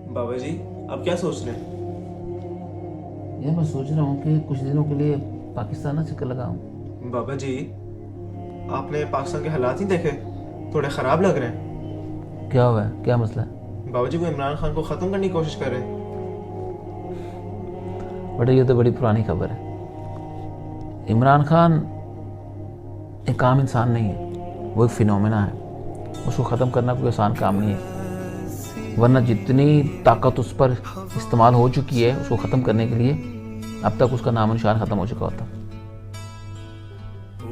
बाबा जी, आप क्या सोच रहे हैं? ये मैं सोच रहा हूँ कि कुछ दिनों के लिए पाकिस्तान ना चक्कर लगाऊं। बाबा जी, आपने पाकिस्तान के हालात नहीं देखे? थोड़े ख़राब लग रहे हैं। क्या हुआ है, क्या मसला है? बाबा जी, वो इमरान खान को ख़त्म करने की कोशिश कर रहे हैं। बेटा ये तो बड़ी पुरानी खबर है। इमरान खान एक आम इंसान नहीं है, वो एक फिनोमेना है। उसको ख़त्म करना कोई आसान काम नहीं है, वरना जितनी ताकत उस पर इस्तेमाल हो चुकी है उसको ख़त्म करने के लिए, अब तक उसका नामो निशान ख़त्म हो चुका होता।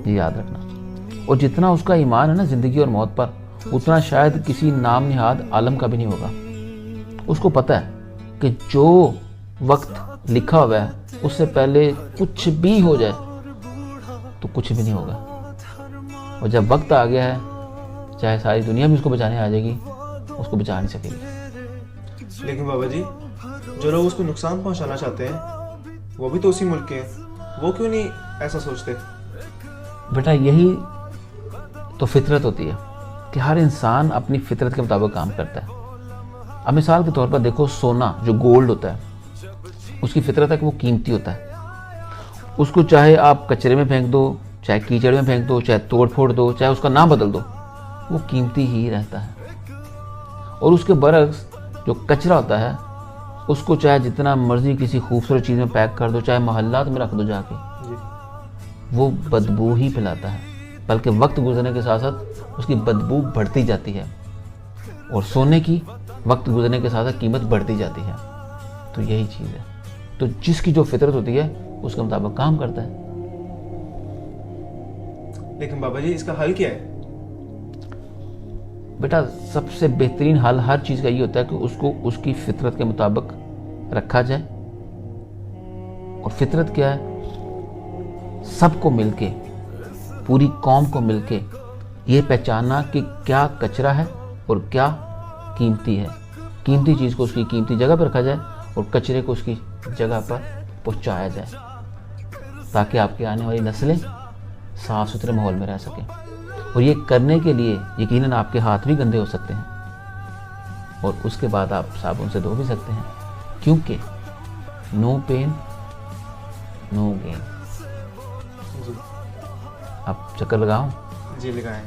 ये याद रखना। और जितना उसका ईमान है ना ज़िंदगी और मौत पर, उतना शायद किसी नाम निहाद आलम का भी नहीं होगा। उसको पता है कि जो वक्त लिखा हुआ है उससे पहले कुछ भी हो जाए तो कुछ भी नहीं होगा। और जब वक्त आ गया है, चाहे सारी दुनिया भी उसको बचाने आ जाएगी, उसको बचा नहीं सकेगी। लेकिन बाबा जी, जो लोग उसको नुकसान पहुंचाना चाहते हैं वो भी तो उसी मुल्क के हैं। वो क्यों नहीं ऐसा सोचते? बेटा यही तो फितरत होती है कि हर इंसान अपनी फितरत के मुताबिक काम करता है। अब मिसाल के तौर पर देखो, सोना जो गोल्ड होता है, उसकी फितरत है कि वो कीमती होता है। उसको चाहे आप कचरे में फेंक दो, चाहे कीचड़ में फेंक दो, चाहे तोड़ फोड़ दो, चाहे उसका नाम बदल दो, वो कीमती ही रहता है। और उसके बरक्स जो कचरा होता है, उसको चाहे जितना मर्जी किसी खूबसूरत चीज़ में पैक कर दो, चाहे मोहल्लात में रख दो जाके, जी। वो बदबू ही फैलाता है। बल्कि वक्त गुजरने के साथ साथ उसकी बदबू बढ़ती जाती है। और सोने की वक्त गुजरने के साथ साथ कीमत बढ़ती जाती है। तो यही चीज़ है। तो जिसकी जो फितरत होती है उसके मुताबिक काम करता है। लेकिन बाबा जी, इसका हल क्या है? बेटा सबसे बेहतरीन हल हर चीज़ का ये होता है कि उसको उसकी फितरत के मुताबिक रखा जाए। और फितरत क्या है? सबको मिलके, पूरी कौम को मिलके ये पहचानना कि क्या कचरा है और क्या कीमती है। कीमती चीज़ को उसकी कीमती जगह पर रखा जाए और कचरे को उसकी जगह पर पहुंचाया जाए, ताकि आपकी आने वाली नस्लें साफ़ सुथरे माहौल में रह सकें। और ये करने के लिए यकीनन आपके हाथ भी गंदे हो सकते हैं और उसके बाद आप साबुन से धो भी सकते हैं, क्योंकि नो पेन नो गेन। जी। आप चक्कर लगाओ। जी, लगाएं।